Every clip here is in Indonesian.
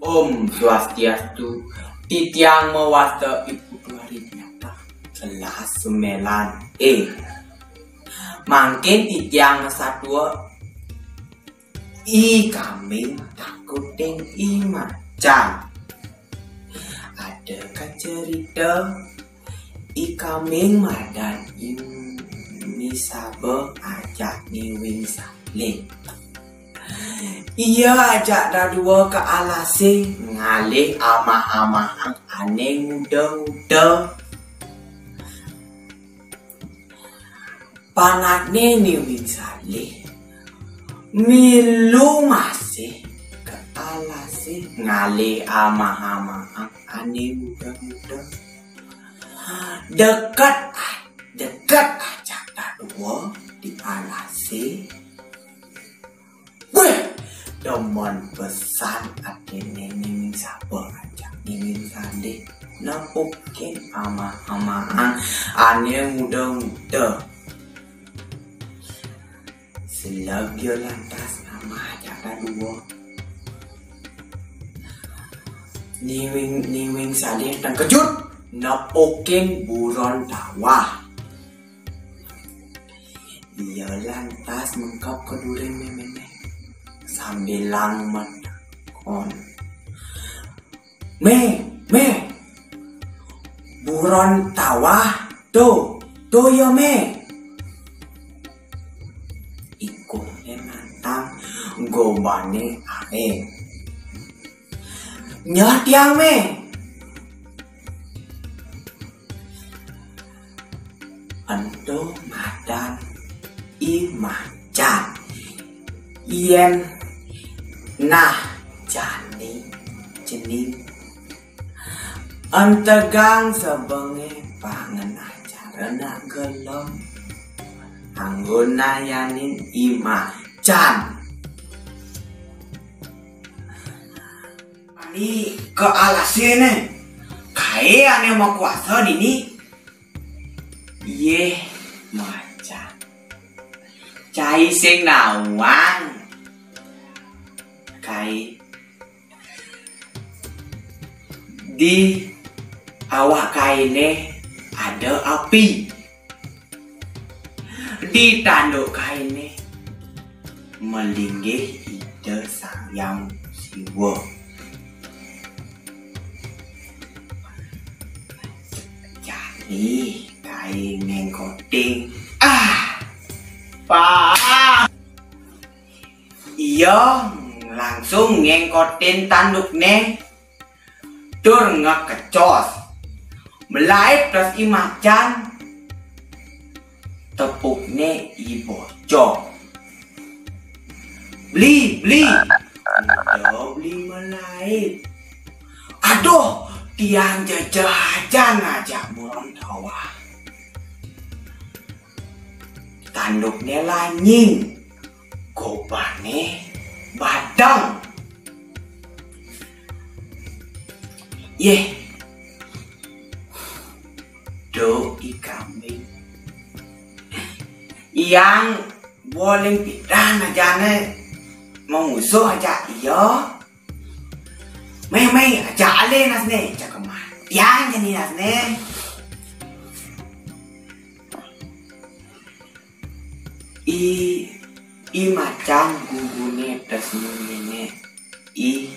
Om Swastiastu, titiang mewasta ibu 2000 kelas 9E. Mungkin titiang sadua I kambing takuting I macan. Adakah cerita I kambing madan ini sabar ajak niwing saleh. Ia ajak dah dua ke alase ngalih amah-amah aneh muda-muda. Panatne niwing saleh milu masih ke alase ngalih amah-amah aneh muda-muda. Dekat ajak dah dua di alase. Demen pesan ati nening sabar ajak nening saleh napukin ama-amaan ane muda-muda. Selagi lantas nama ajak dua niwing saleh dan kejut napukin buron tawah. Ia lantas mengkap keduri memene sambil lang menakon. Me, buron tawah, tuh ya me. Ikut nantang gobane ae. Nyat yang me. Ando madan I macan. Ien nah jani jening antegang sebenge pangen acara nak gelem anggona yanin I macan. Ani ke alasene kae ane mau kuasa dini. Ye macan cai sing nawang kai di awak kainnya ada api, di tanduk kainnya melinggih ide sang yang siwa. Jadi kain ngengkoting pak iya langsung ngengkotin tanduknya tur ngekecos melait terus I macan tepuknya I bocor beli melait. Aduh tiang jajan aja buron tawah tanduknya lanying gobane badang. Do I kambing yang boleh pidan aja ne mengusuh aja iya. Mei aja ale nasne cakemah yang jadi nasne. I macan gugune tersenyumnya I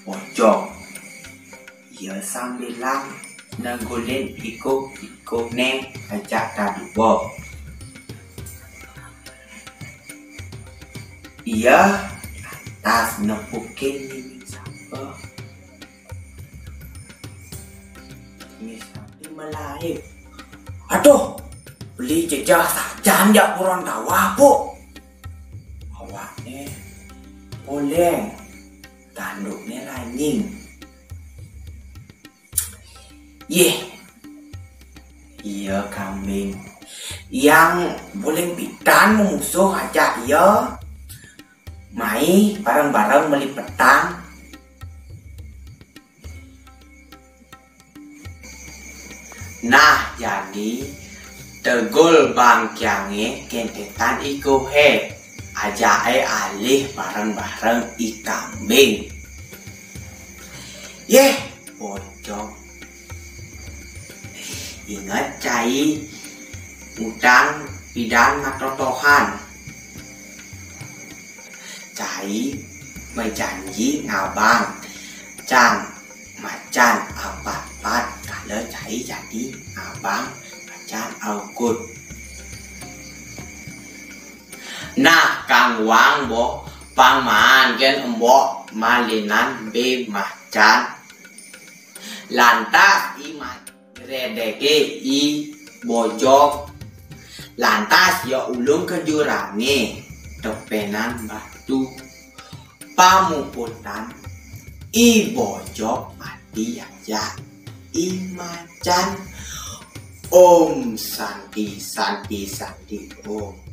pojok. Ia sambil lang nanggulen ikut-ikutnya ajak kadua. Ia lantas nepukin niwing sapa. Niwing sapi melahir. Aduh, beli jejak sajan jak buron tawah po. Awaknya boleh tanduknya lanying. Iya kambing yang boleh pidan musuh aja iya. Mai bareng-bareng beli petang. Nah jadi tegul bangkyangnya kentetan iku he ajae alih bareng-bareng I kambing. Pocong. Ingat cai utang pidan matotohan. Cai menjanji ngabang can macan apat-pat kalau cai jadi ngabang macan aukut. Nah kang wang bo paman gen embok malinan be macan. Lantas imat redeke i bojok. Lantas ya ulung ke jurangnya tepenan batu. Pamuputan i bojok mati aja. I macan Om Santi Santi Santi Om.